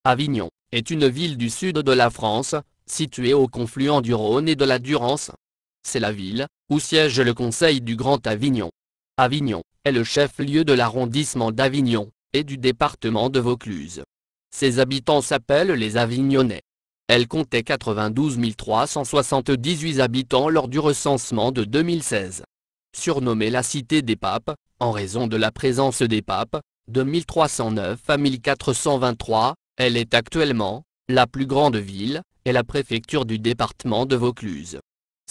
Avignon est une ville du sud de la France, située au confluent du Rhône et de la Durance. C'est la ville où siège le Conseil du Grand Avignon. Avignon est le chef-lieu de l'arrondissement d'Avignon et du département de Vaucluse. Ses habitants s'appellent les Avignonnais. Elle comptait 92 378 habitants lors du recensement de 2016. Surnommée la Cité des Papes, en raison de la présence des papes, de 1309 à 1423, elle est actuellement la plus grande ville et la préfecture du département de Vaucluse.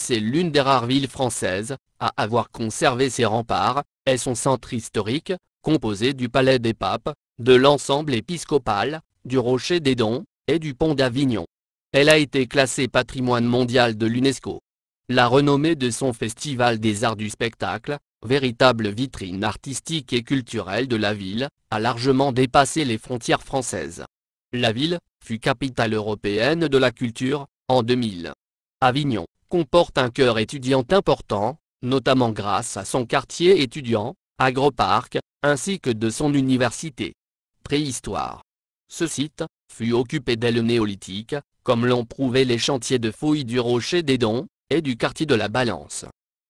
C'est l'une des rares villes françaises à avoir conservé ses remparts et son centre historique, composé du Palais des Papes, de l'ensemble épiscopal, du Rocher des Dons et du pont d'Avignon. Elle a été classée patrimoine mondial de l'UNESCO. La renommée de son Festival des Arts du Spectacle, véritable vitrine artistique et culturelle de la ville, a largement dépassé les frontières françaises. La ville fut capitale européenne de la culture en 2000. Avignon comporte un cœur étudiant important, notamment grâce à son quartier étudiant, Agroparc, ainsi que de son université. Préhistoire. Ce site fut occupé dès le néolithique, comme l'ont prouvé les chantiers de fouilles du Rocher des Dons et du quartier de la Balance.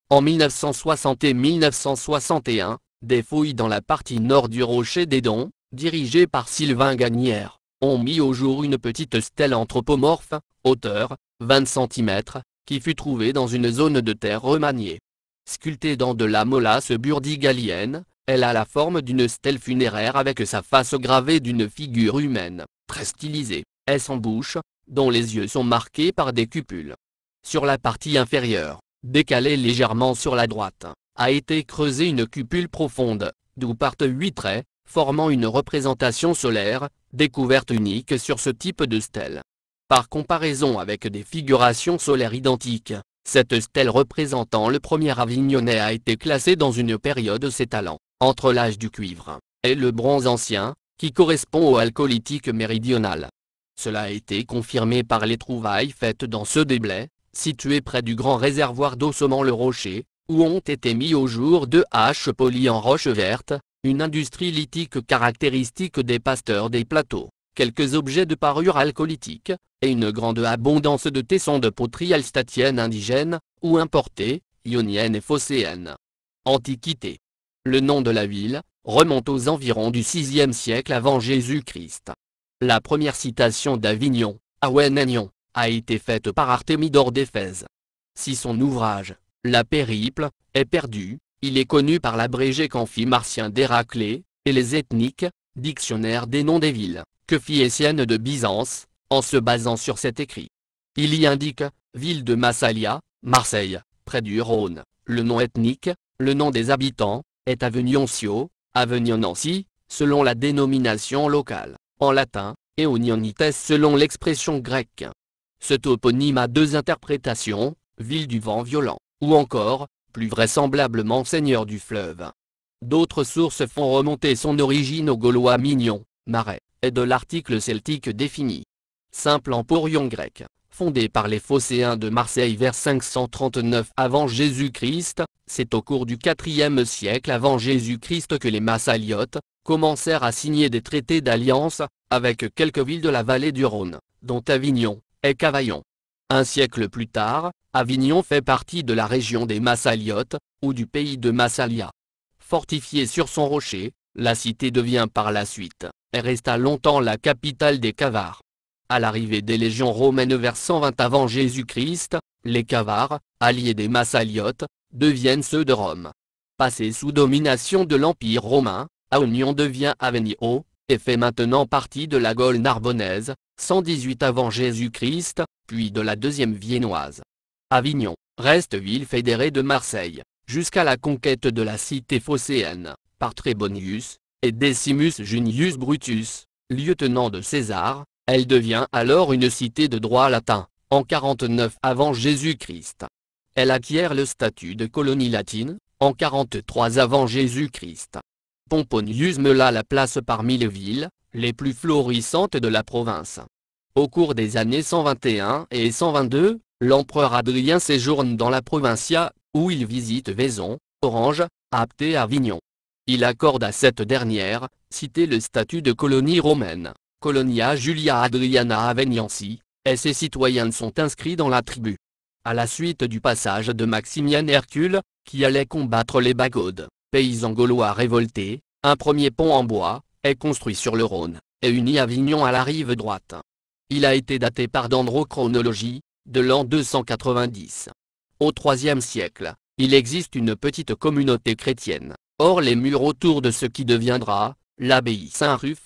En 1960 et 1961, des fouilles dans la partie nord du Rocher des Dons, dirigées par Sylvain Gagnère, ont mis au jour une petite stèle anthropomorphe, hauteur 20 cm, qui fut trouvée dans une zone de terre remaniée. Sculptée dans de la molasse burdigalienne, elle a la forme d'une stèle funéraire avec sa face gravée d'une figure humaine, très stylisée, et son bouche, dont les yeux sont marqués par des cupules. Sur la partie inférieure, décalée légèrement sur la droite, a été creusée une cupule profonde, d'où partent 8 traits, formant une représentation solaire, découverte unique sur ce type de stèle. Par comparaison avec des figurations solaires identiques, cette stèle représentant le premier Avignonnais a été classée dans une période s'étalant entre l'âge du cuivre et le bronze ancien, qui correspond au Alcolithique méridional. Cela a été confirmé par les trouvailles faites dans ce déblai, situé près du grand réservoir d'eau Saumon-le-Rocher, où ont été mis au jour 2 haches polies en roche verte, une industrie lithique caractéristique des pasteurs des plateaux, quelques objets de parure alcolithique, et une grande abondance de tessons de poterie alstatienne indigène, ou importée, ionienne et phocéenne. Antiquité. Le nom de la ville remonte aux environs du VIe siècle avant Jésus-Christ. La première citation d'Avignon, Awenagnon, a été faite par Artémidore d'Éphèse. Si son ouvrage, La Périple, est perdu, il est connu par l'abrégé qu'en fit Marcien d'Héraclée, et les ethniques, dictionnaire des noms des villes, que fit Essienne de Byzance, en se basant sur cet écrit. Il y indique, ville de Massalia, Marseille, près du Rhône. Le nom ethnique, le nom des habitants, est Avenioncio, Avenionensi, selon la dénomination locale, en latin, et Onionites selon l'expression grecque. Ce toponyme a 2 interprétations, ville du vent violent, ou encore, plus vraisemblablement seigneur du fleuve. D'autres sources font remonter son origine aux Gaulois Mignon, Marais, et de l'article celtique défini. Simple emporion grec, fondé par les Phocéens de Marseille vers 539 avant Jésus-Christ, c'est au cours du IVe siècle avant Jésus-Christ que les Massaliotes commencèrent à signer des traités d'alliance avec quelques villes de la vallée du Rhône, dont Avignon et Cavaillon. Un siècle plus tard, Avignon fait partie de la région des Massaliotes, ou du pays de Massalia. Fortifiée sur son rocher, la cité devient par la suite, et resta longtemps la capitale des Cavars. À l'arrivée des légions romaines vers 120 avant Jésus-Christ, les Cavars, alliés des Massaliotes, deviennent ceux de Rome. Passé sous domination de l'Empire romain, Aonion devient Avenio, et fait maintenant partie de la Gaule narbonnaise, 118 avant Jésus-Christ, puis de la deuxième viennoise. Avignon reste ville fédérée de Marseille, jusqu'à la conquête de la cité phocéenne, par Trébonius, et Decimus Junius Brutus, lieutenant de César. Elle devient alors une cité de droit latin, en 49 avant Jésus-Christ. Elle acquiert le statut de colonie latine, en 43 avant Jésus-Christ. Pomponius mela la place parmi les villes les plus florissantes de la province. Au cours des années 121 et 122, l'empereur Adrien séjourne dans la Provincia, où il visite Vaison, Orange, Apt et Avignon. Il accorde à cette dernière cité le statut de colonie romaine. Colonia Julia Adriana Avignancy, et ses citoyens sont inscrits dans la tribu. À la suite du passage de Maximien Hercule, qui allait combattre les Bagaudes, paysans gaulois révoltés, un premier pont en bois est construit sur le Rhône, et unit Avignon à la rive droite. Il a été daté par Dendrochronologie, de l'an 290. Au IIIe siècle, il existe une petite communauté chrétienne, hors les murs autour de ce qui deviendra l'abbaye Saint-Ruf.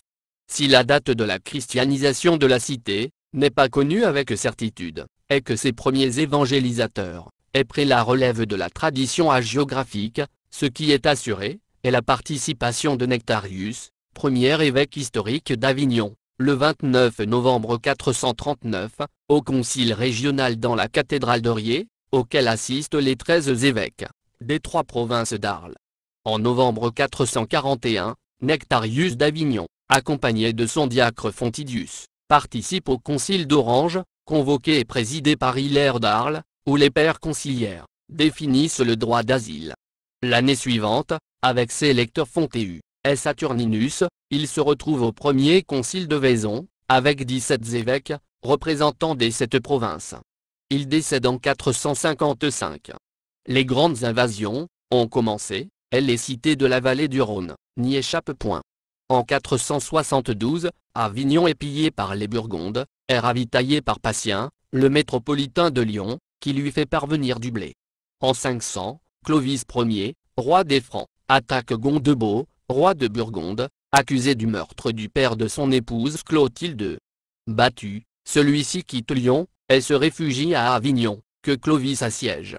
Si la date de la christianisation de la cité n'est pas connue avec certitude, et que ses premiers évangélisateurs aient pris la relève de la tradition hagiographique, ce qui est assuré est la participation de Nectarius, premier évêque historique d'Avignon, le 29 novembre 439, au concile régional dans la cathédrale de Riez, auquel assistent les 13 évêques des 3 provinces d'Arles. En novembre 441, Nectarius d'Avignon, accompagné de son diacre Fontidius, participe au concile d'Orange, convoqué et présidé par Hilaire d'Arles, où les pères conciliaires définissent le droit d'asile. L'année suivante, avec ses électeurs Fontéus et Saturninus, il se retrouve au premier concile de Vaison, avec 17 évêques, représentants des 7 provinces. Il décède en 455. Les grandes invasions ont commencé, et les cités de la vallée du Rhône n'y échappent point. En 472, Avignon est pillée par les Burgondes, et ravitaillée par Patient, le métropolitain de Lyon, qui lui fait parvenir du blé. En 500, Clovis Ier, roi des Francs, attaque Gondebaud, roi de Burgonde, accusé du meurtre du père de son épouse Clotilde. Battu, celui-ci quitte Lyon, et se réfugie à Avignon, que Clovis assiège.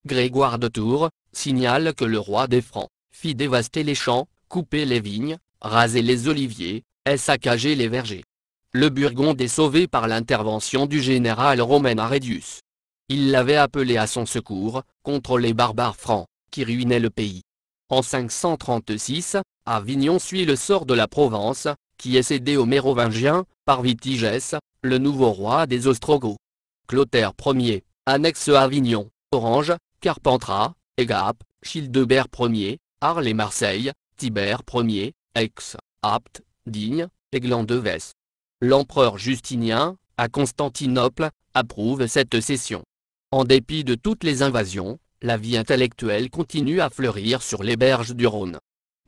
Grégoire de Tours signale que le roi des Francs fit dévaster les champs, couper les vignes, raser les oliviers, et saccager les vergers. Le Burgonde est sauvé par l'intervention du général romain Arédius. Il l'avait appelé à son secours, contre les barbares francs, qui ruinaient le pays. En 536, Avignon suit le sort de la Provence, qui est cédée aux Mérovingiens, par Vitigès, le nouveau roi des Ostrogoths. Clotaire Ier annexe Avignon, Orange, Carpentras, Gap, Childebert Ier, Arles et Marseille, Tibère Ier, Aix, Apt, Digne, et Glandevès. L'empereur Justinien, à Constantinople, approuve cette cession. En dépit de toutes les invasions, la vie intellectuelle continue à fleurir sur les berges du Rhône.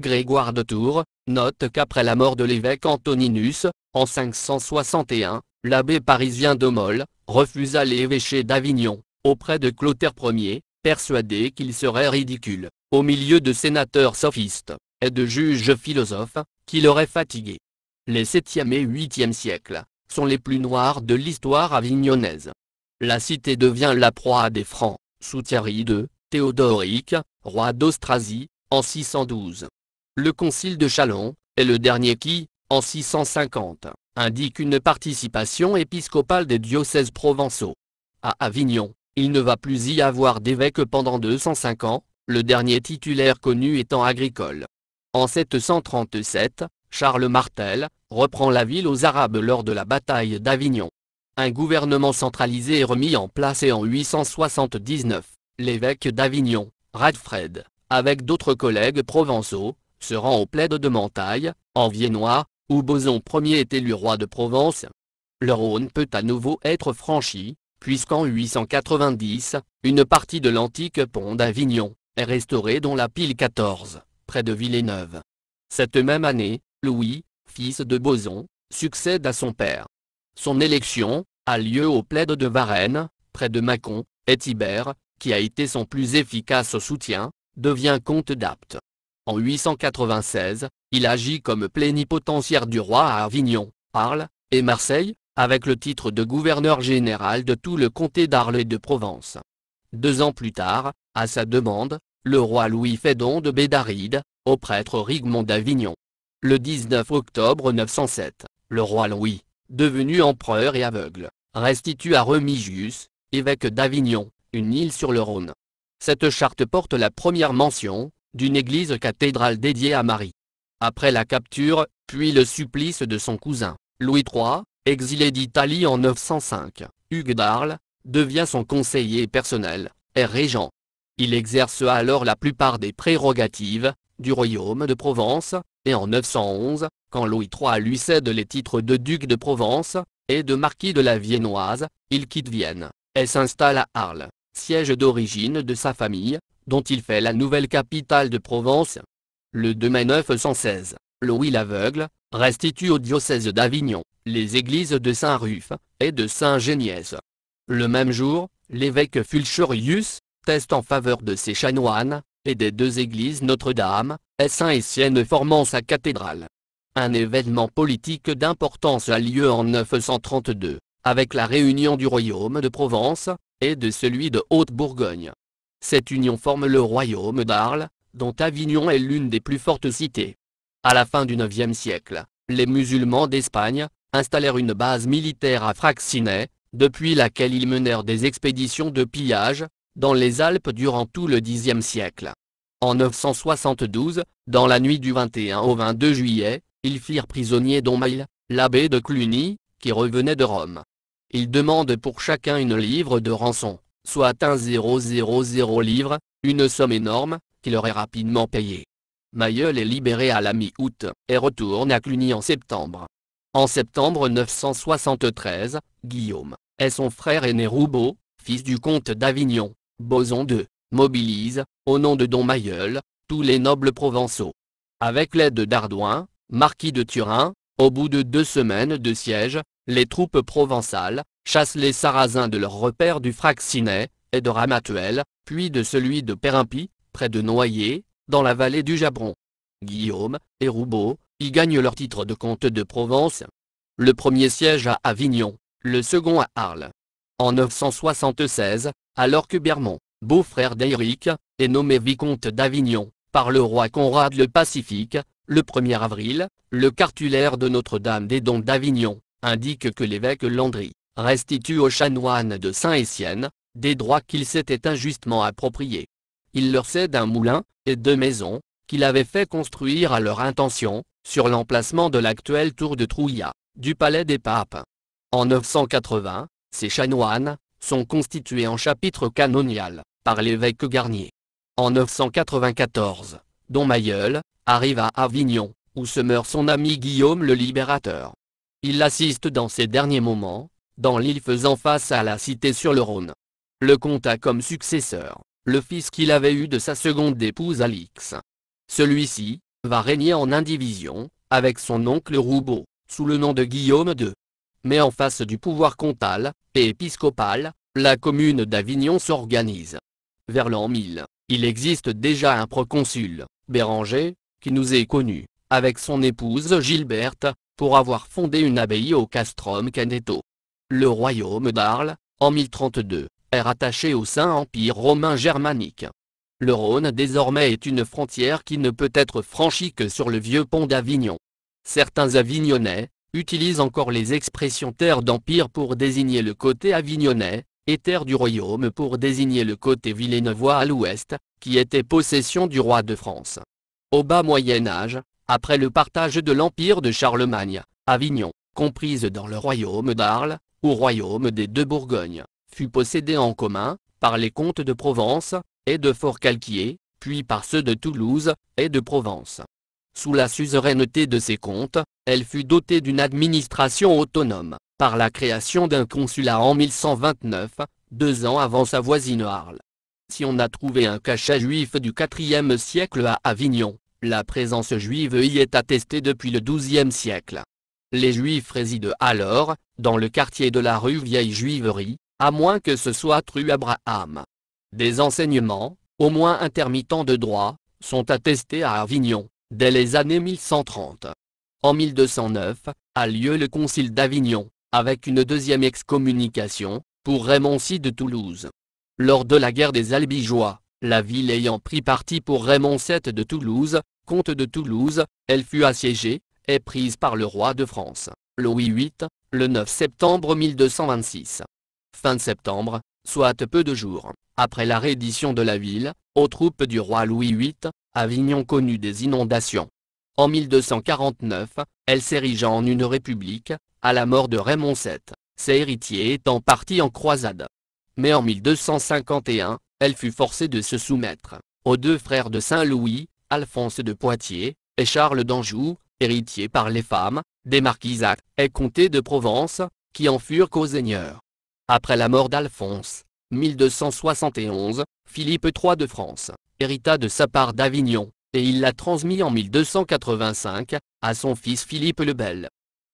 Grégoire de Tours note qu'après la mort de l'évêque Antoninus, en 561, l'abbé parisien de Molles refusa l'évêché d'Avignon, auprès de Clotaire Ier, persuadé qu'il serait ridicule, au milieu de sénateurs sophistes, et de juges philosophes, qui l'auraient fatigué. Les 7e et 8e siècles sont les plus noirs de l'histoire avignonnaise. La cité devient la proie des Francs, sous Thierry II, Théodoric, roi d'Austrasie, en 612. Le concile de Châlons est le dernier qui, en 650, indique une participation épiscopale des diocèses provençaux. À Avignon, il ne va plus y avoir d'évêque pendant 205 ans, le dernier titulaire connu étant agricole. En 737, Charles Martel reprend la ville aux Arabes lors de la bataille d'Avignon. Un gouvernement centralisé est remis en place et en 879, l'évêque d'Avignon, Radfred, avec d'autres collègues provençaux, se rend au plaid de Mentailles, en Viennois, où Boson Ier est élu roi de Provence. Le Rhône peut à nouveau être franchi, puisqu'en 890, une partie de l'antique pont d'Avignon est restaurée dont la pile 14, près de Villeneuve. Cette même année, Louis, fils de Boson, succède à son père. Son élection a lieu au plaid de Varennes, près de Mâcon, et Tibère, qui a été son plus efficace soutien, devient comte d'Apt. En 896, il agit comme plénipotentiaire du roi à Avignon, Arles, et Marseille, avec le titre de gouverneur général de tout le comté d'Arles et de Provence. 2 ans plus tard, à sa demande, le roi Louis fait don de Bédaride, au prêtre Rigmond d'Avignon. Le 19 octobre 907, le roi Louis, devenu empereur et aveugle, restitue à Remigius, évêque d'Avignon, une île sur le Rhône. Cette charte porte la première mention d'une église cathédrale dédiée à Marie. Après la capture, puis le supplice de son cousin, Louis III, exilé d'Italie en 905, Hugues d'Arles, devient son conseiller personnel, et régent. Il exerce alors la plupart des prérogatives du royaume de Provence, et en 911, Quand Louis III lui cède les titres de duc de Provence et de marquis de la Viennoise, il quitte Vienne et s'installe à Arles, siège d'origine de sa famille, dont il fait la nouvelle capitale de Provence. Le 2 mai 916, Louis l'Aveugle restitue au diocèse d'Avignon les églises de Saint-Ruf et de Saint-Géniès. Le même jour, l'évêque Fulchurius teste en faveur de ses chanoines et des deux églises Notre-Dame et Saint-Étienne formant sa cathédrale. Un événement politique d'importance a lieu en 932, avec la réunion du royaume de Provence et de celui de Haute-Bourgogne. Cette union forme le royaume d'Arles, dont Avignon est l'une des plus fortes cités. À la fin du IXe siècle, les musulmans d'Espagne installèrent une base militaire à Fraxinet, depuis laquelle ils menèrent des expéditions de pillage dans les Alpes durant tout le Xe siècle. En 972, dans la nuit du 21 au 22 juillet, ils firent prisonnier Dom Maïl, l'abbé de Cluny, qui revenait de Rome. Ils demandent pour chacun une livre de rançon, soit 1,000 livres, une somme énorme, qui leur est rapidement payée. Mailleul est libéré à la mi-août et retourne à Cluny en septembre. En septembre 973, Guillaume et son frère aîné Roubaud, fils du comte d'Avignon, Boson II, mobilisent, au nom de Dom Mailleul, tous les nobles provençaux. Avec l'aide d'Ardouin, marquis de Turin, au bout de 2 semaines de siège, les troupes provençales chassent les Sarrasins de leur repère du Fraxinet et de Ramatuelle, puis de celui de Périmpie, près de Noyers, dans la vallée du Jabron. Guillaume et Roubaud y gagnent leur titre de comte de Provence. Le premier siège à Avignon, le second à Arles. En 976, alors que Bermond, beau-frère d'Éric, est nommé vicomte d'Avignon par le roi Conrad le Pacifique, le 1er avril, le cartulaire de Notre-Dame des Dons d'Avignon indique que l'évêque Landry restitue aux chanoines de Saint-Étienne des droits qu'il s'était injustement appropriés. Il leur cède un moulin et 2 maisons qu'il avait fait construire à leur intention, sur l'emplacement de l'actuelle tour de Trouillat, du palais des papes. En 980, ces chanoines sont constitués en chapitre canonial par l'évêque Garnier. En 994, Dom Mailleul arrive à Avignon, où se meurt son ami Guillaume le Libérateur. Il l'assiste dans ses derniers moments, dans l'île faisant face à la cité sur le Rhône. Le comte a comme successeur le fils qu'il avait eu de sa seconde épouse Alix. Celui-ci va régner en indivision, avec son oncle Roubaud, sous le nom de Guillaume II. Mais en face du pouvoir comtal et épiscopal, la commune d'Avignon s'organise. Vers l'an 1000, il existe déjà un proconsul, Béranger, qui nous est connu, avec son épouse Gilberte, pour avoir fondé une abbaye au Castrum Canneto. Le royaume d'Arles, en 1032, est rattaché au Saint-Empire romain germanique. Le Rhône désormais est une frontière qui ne peut être franchie que sur le vieux pont d'Avignon. Certains Avignonnais utilisent encore les expressions terre d'Empire pour désigner le côté avignonnais, et terre du royaume pour désigner le côté villeneuvois à l'ouest, qui était possession du roi de France. Au bas Moyen-Âge, après le partage de l'empire de Charlemagne, Avignon, comprise dans le royaume d'Arles, ou royaume des deux Bourgognes, fut possédée en commun, par les comtes de Provence, et de Forcalquier, puis par ceux de Toulouse, et de Provence. Sous la suzeraineté de ces comtes, elle fut dotée d'une administration autonome, par la création d'un consulat en 1129, 2 ans avant sa voisine Arles. Si on a trouvé un cachet juif du IVe siècle à Avignon, la présence juive y est attestée depuis le XIIe siècle. Les Juifs résident alors, dans le quartier de la rue Vieille Juiverie, à moins que ce soit rue Abraham. Des enseignements, au moins intermittents de droit, sont attestés à Avignon, dès les années 1130. En 1209, a lieu le concile d'Avignon, avec une deuxième excommunication, pour Raymond VI de Toulouse. Lors de la guerre des Albigeois, la ville ayant pris parti pour Raymond VII de Toulouse, comte de Toulouse, elle fut assiégée, et prise par le roi de France, Louis VIII, le 9 septembre 1226. Fin septembre, soit peu de jours, après la reddition de la ville, aux troupes du roi Louis VIII, Avignon connut des inondations. En 1249, elle s'érigea en une république, à la mort de Raymond VII, ses héritiers étant partis en croisade. Mais en 1251, elle fut forcée de se soumettre aux 2 frères de Saint-Louis, Alphonse de Poitiers et Charles d'Anjou, héritier par les femmes, des marquisats et comtés de Provence, qui en furent co-seigneurs. Après la mort d'Alphonse, 1271, Philippe III de France hérita de sa part d'Avignon, et il l'a transmis en 1285, à son fils Philippe le Bel.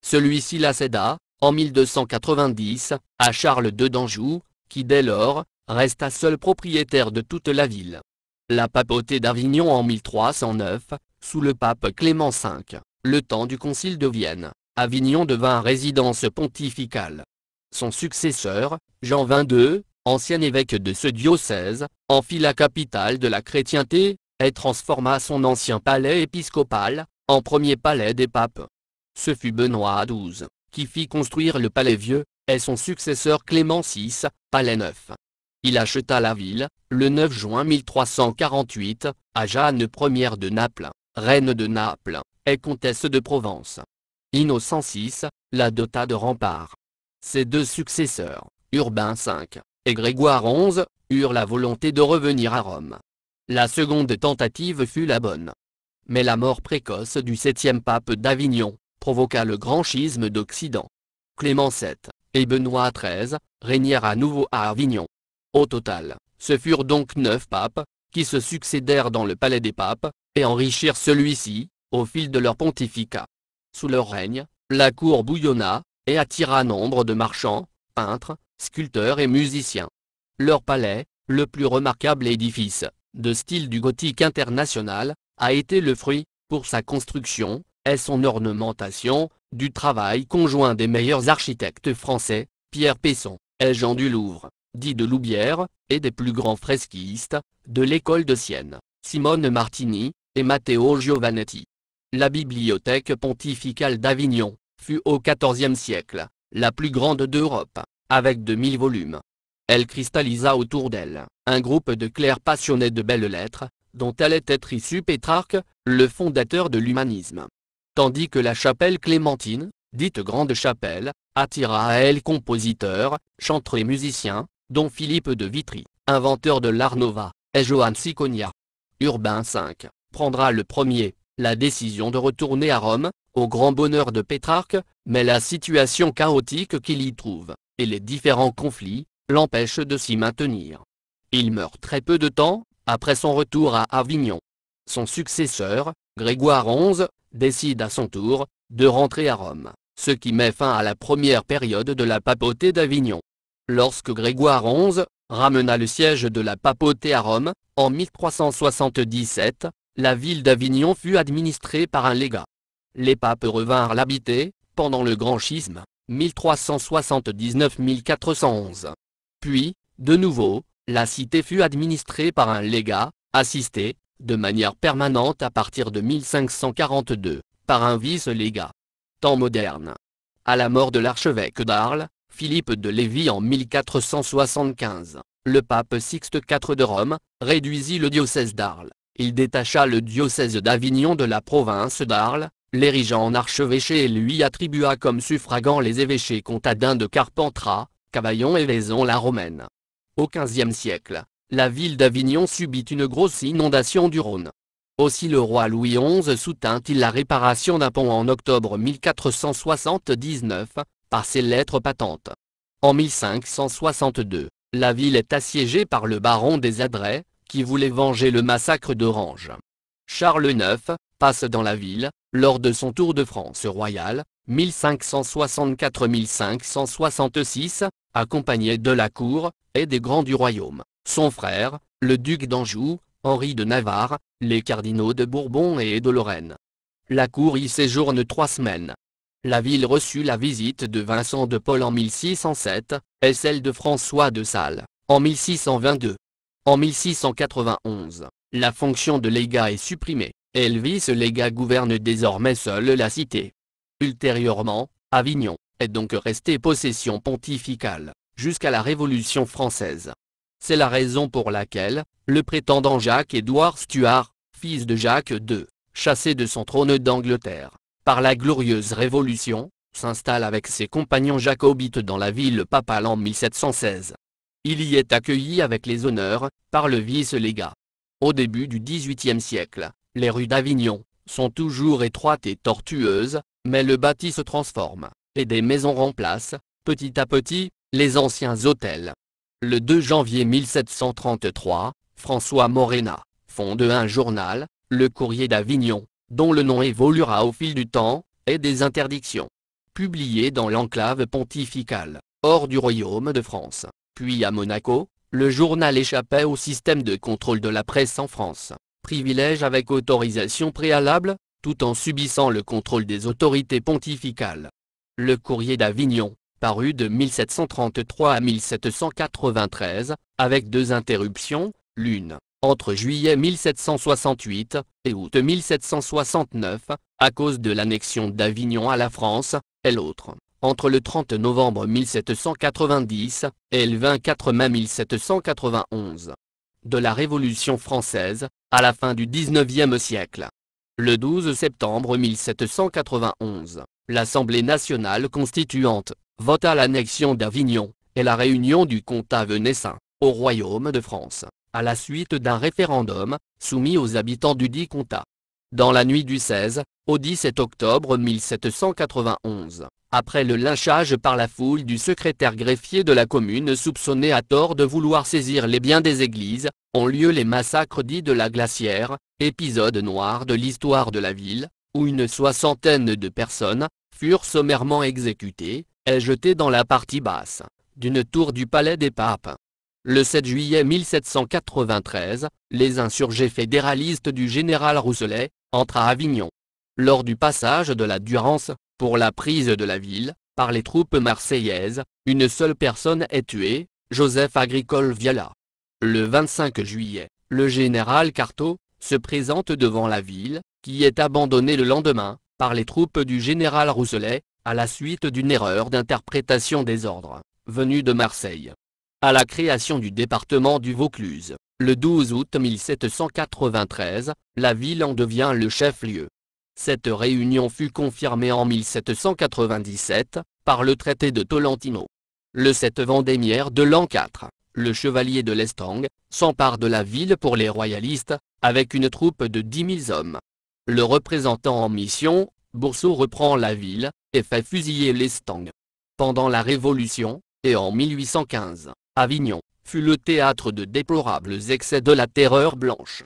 Celui-ci la céda, en 1290, à Charles II d'Anjou, qui dès lors, resta seul propriétaire de toute la ville. La papauté d'Avignon en 1309, sous le pape Clément V, le temps du concile de Vienne, Avignon devint résidence pontificale. Son successeur, Jean XXII, ancien évêque de ce diocèse, en fit la capitale de la chrétienté, et transforma son ancien palais épiscopal, en premier palais des papes. Ce fut Benoît XII, qui fit construire le palais vieux, et son successeur Clément VI, palais neuf. Il acheta la ville, le 9 juin 1348, à Jeanne Ier de Naples, reine de Naples, et comtesse de Provence. Innocent VI, la dota de rempart. Ses deux successeurs, Urbain V, et Grégoire XI, eurent la volonté de revenir à Rome. La seconde tentative fut la bonne. Mais la mort précoce du 7e pape d'Avignon, provoqua le grand schisme d'Occident. Clément VII, et Benoît XIII, régnèrent à nouveau à Avignon. Au total, ce furent donc 9 papes, qui se succédèrent dans le palais des papes, et enrichirent celui-ci, au fil de leur pontificat. Sous leur règne, la cour bouillonna, et attira nombre de marchands, peintres, sculpteurs et musiciens. Leur palais, le plus remarquable édifice, de style du gothique international, a été le fruit, pour sa construction, et son ornementation, du travail conjoint des meilleurs architectes français, Pierre Pesson, et Jean du Louvre, dit de Loubière, et des plus grands fresquistes, de l'école de Sienne, Simone Martini, et Matteo Giovannetti. La bibliothèque pontificale d'Avignon, fut au XIVe siècle, la plus grande d'Europe, avec 2000 volumes. Elle cristallisa autour d'elle, un groupe de clercs passionnés de belles lettres, dont allait être issu Pétrarque, le fondateur de l'humanisme. Tandis que la chapelle Clémentine, dite Grande Chapelle, attira à elle compositeurs, chanteurs et musiciens, dont Philippe de Vitry, inventeur de l'Art Nouveau, et Johann Ciconia. Urbain V, prendra le premier, la décision de retourner à Rome, au grand bonheur de Pétrarque, mais la situation chaotique qu'il y trouve, et les différents conflits, l'empêchent de s'y maintenir. Il meurt très peu de temps, après son retour à Avignon. Son successeur, Grégoire XI, décide à son tour, de rentrer à Rome, ce qui met fin à la première période de la papauté d'Avignon. Lorsque Grégoire XI ramena le siège de la papauté à Rome, en 1377, la ville d'Avignon fut administrée par un légat. Les papes revinrent l'habiter, pendant le grand schisme, 1379-1411. Puis, de nouveau, la cité fut administrée par un légat, assisté, de manière permanente à partir de 1542, par un vice-légat. Temps moderne. À la mort de l'archevêque d'Arles, Philippe de Lévis en 1475, le pape Sixte IV de Rome, réduisit le diocèse d'Arles. Il détacha le diocèse d'Avignon de la province d'Arles, l'érigeant en archevêché et lui attribua comme suffragants les évêchés comtadins de Carpentras, Cavaillon et Vaison-la-Romaine. Au XVe siècle, la ville d'Avignon subit une grosse inondation du Rhône. Aussi le roi Louis XI soutint-il la réparation d'un pont en octobre 1479, par ses lettres patentes. En 1562, la ville est assiégée par le baron des Adrets, qui voulait venger le massacre d'Orange. Charles IX passe dans la ville, lors de son tour de France royal, 1564-1566, accompagné de la cour, et des grands du royaume, son frère, le duc d'Anjou, Henri de Navarre, les cardinaux de Bourbon et de Lorraine. La cour y séjourne 3 semaines. La ville reçut la visite de Vincent de Paul en 1607, et celle de François de Sales, en 1622. En 1691, la fonction de légat est supprimée, et le vice-légat gouverne désormais seul la cité. Ultérieurement, Avignon est donc resté possession pontificale, jusqu'à la Révolution française. C'est la raison pour laquelle, le prétendant Jacques-Édouard Stuart, fils de Jacques II, chassé de son trône d'Angleterre, par la glorieuse Révolution, s'installe avec ses compagnons jacobites dans la ville papale en 1716. Il y est accueilli avec les honneurs, par le vice-légat. Au début du XVIIIe siècle, les rues d'Avignon, sont toujours étroites et tortueuses, mais le bâti se transforme, et des maisons remplacent, petit à petit, les anciens hôtels. Le 2 janvier 1733, François Morena fonde un journal, Le Courrier d'Avignon, dont le nom évoluera au fil du temps, et des interdictions. Publié dans l'enclave pontificale, hors du royaume de France, puis à Monaco, le journal échappait au système de contrôle de la presse en France, privilège avec autorisation préalable, tout en subissant le contrôle des autorités pontificales. Le Courrier d'Avignon, paru de 1733 à 1793, avec 2 interruptions, l'une, entre juillet 1768 et août 1769, à cause de l'annexion d'Avignon à la France, et l'autre, entre le 30 novembre 1790 et le 24 mai 1791. De la Révolution française, à la fin du XIXe siècle. Le 12 septembre 1791, l'Assemblée nationale constituante vota l'annexion d'Avignon, et la réunion du comtat venessin, au royaume de France, à la suite d'un référendum, soumis aux habitants du dit comtat. Dans la nuit du 16 au 17 octobre 1791, après le lynchage par la foule du secrétaire greffier de la commune soupçonné à tort de vouloir saisir les biens des églises, ont lieu les massacres dits de la Glacière, épisode noir de l'histoire de la ville, où une soixantaine de personnes furent sommairement exécutées, et jetées dans la partie basse d'une tour du palais des papes. Le 7 juillet 1793, les insurgés fédéralistes du général Rousselet entrent à Avignon. Lors du passage de la Durance, pour la prise de la ville, par les troupes marseillaises, une seule personne est tuée, Joseph Agricole Viala. Le 25 juillet, le général Carteau se présente devant la ville, qui est abandonnée le lendemain, par les troupes du général Rousselet, à la suite d'une erreur d'interprétation des ordres, venus de Marseille. À la création du département du Vaucluse, le 12 août 1793, la ville en devient le chef-lieu. Cette réunion fut confirmée en 1797, par le traité de Tolentino. Le 7 vendémiaire de l'an 4, le chevalier de Lestang s'empare de la ville pour les royalistes, avec une troupe de 10 000 hommes. Le représentant en mission, Boursault reprend la ville, et fait fusiller Lestang. Pendant la Révolution, et en 1815, Avignon fut le théâtre de déplorables excès de la terreur blanche.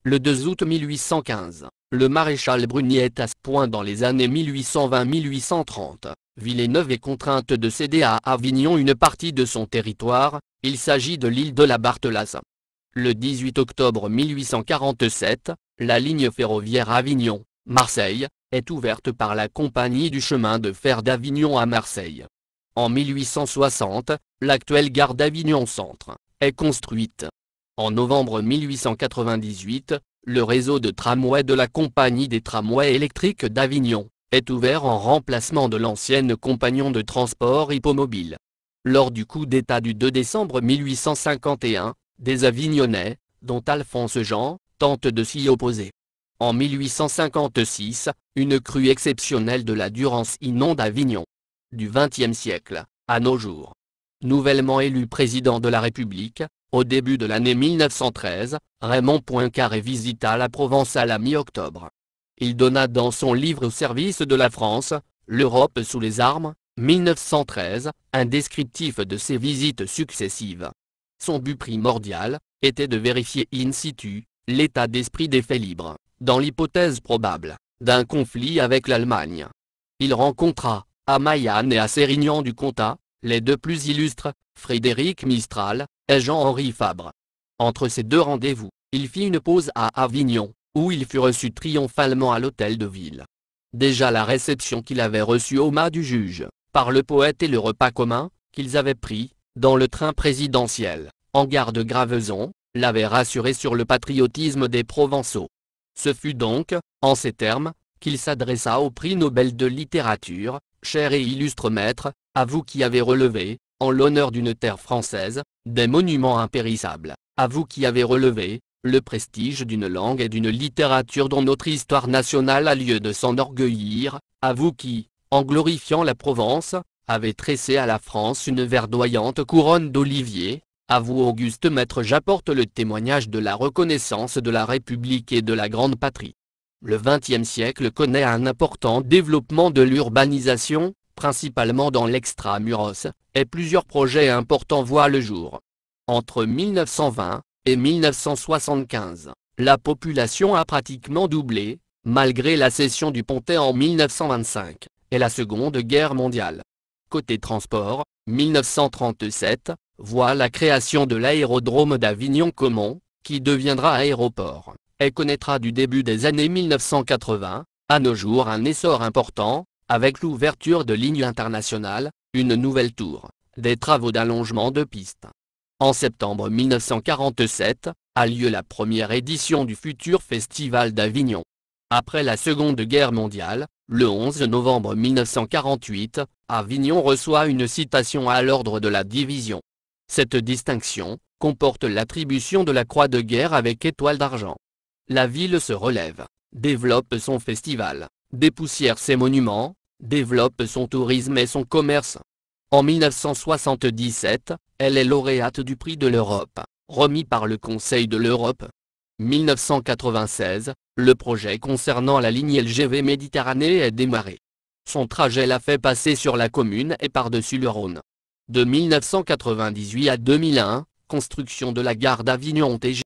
Le 2 août 1815, le maréchal Brunier est à ce point dans les années 1820-1830, Villeneuve est contrainte de céder à Avignon une partie de son territoire, il s'agit de l'île de la Barthelasse. Le 18 octobre 1847, la ligne ferroviaire Avignon-Marseille est ouverte par la Compagnie du chemin de fer d'Avignon à Marseille. En 1860, l'actuelle gare d'Avignon Centre est construite. En novembre 1898, le réseau de tramways de la Compagnie des tramways électriques d'Avignon est ouvert en remplacement de l'ancienne Compagnie de transport hippomobile. Lors du coup d'État du 2 décembre 1851, des Avignonnais, dont Alphonse Jean, tentent de s'y opposer. En 1856, une crue exceptionnelle de la Durance inonde Avignon. Du XXe siècle, à nos jours. Nouvellement élu président de la République, au début de l'année 1913, Raymond Poincaré visita la Provence à la mi-octobre. Il donna dans son livre Au service de la France, l'Europe sous les armes, 1913, un descriptif de ses visites successives. Son but primordial était de vérifier in situ l'état d'esprit des faits libres, dans l'hypothèse probable d'un conflit avec l'Allemagne. Il rencontra, à Maillane et à Sérignan du Comtat, les 2 plus illustres, Frédéric Mistral et Jean-Henri Fabre. Entre ces 2 rendez-vous, il fit une pause à Avignon, où il fut reçu triomphalement à l'hôtel de ville. Déjà la réception qu'il avait reçue au mât du juge, par le poète et le repas commun, qu'ils avaient pris, dans le train présidentiel, en gare de Graveson, l'avait rassuré sur le patriotisme des Provençaux. Ce fut donc, en ces termes, qu'il s'adressa au prix Nobel de littérature, cher et illustre maître, à vous qui avez relevé, en l'honneur d'une terre française, des monuments impérissables, à vous qui avez relevé, le prestige d'une langue et d'une littérature dont notre histoire nationale a lieu de s'enorgueillir, à vous qui, en glorifiant la Provence, avez tressé à la France une verdoyante couronne d'oliviers, à vous auguste maître j'apporte le témoignage de la reconnaissance de la République et de la grande patrie. Le XXe siècle connaît un important développement de l'urbanisation, principalement dans l'extra-muros, et plusieurs projets importants voient le jour. Entre 1920 et 1975, la population a pratiquement doublé, malgré la cession du Pontet en 1925, et la Seconde Guerre mondiale. Côté transport, 1937, voit la création de l'aérodrome d'Avignon-Caumont, qui deviendra aéroport, et connaîtra du début des années 1980, à nos jours un essor important, avec l'ouverture de lignes internationales, une nouvelle tour, des travaux d'allongement de pistes. En septembre 1947, a lieu la première édition du futur Festival d'Avignon. Après la Seconde Guerre mondiale, le 11 novembre 1948, Avignon reçoit une citation à l'ordre de la division. Cette distinction comporte l'attribution de la Croix de guerre avec étoile d'argent. La ville se relève, développe son festival, dépoussière ses monuments, développe son tourisme et son commerce. En 1977, elle est lauréate du Prix de l'Europe, remis par le Conseil de l'Europe. 1996, le projet concernant la ligne LGV Méditerranée est démarré. Son trajet l'a fait passer sur la commune et par-dessus le Rhône. De 1998 à 2001, construction de la gare d'Avignon-TGV.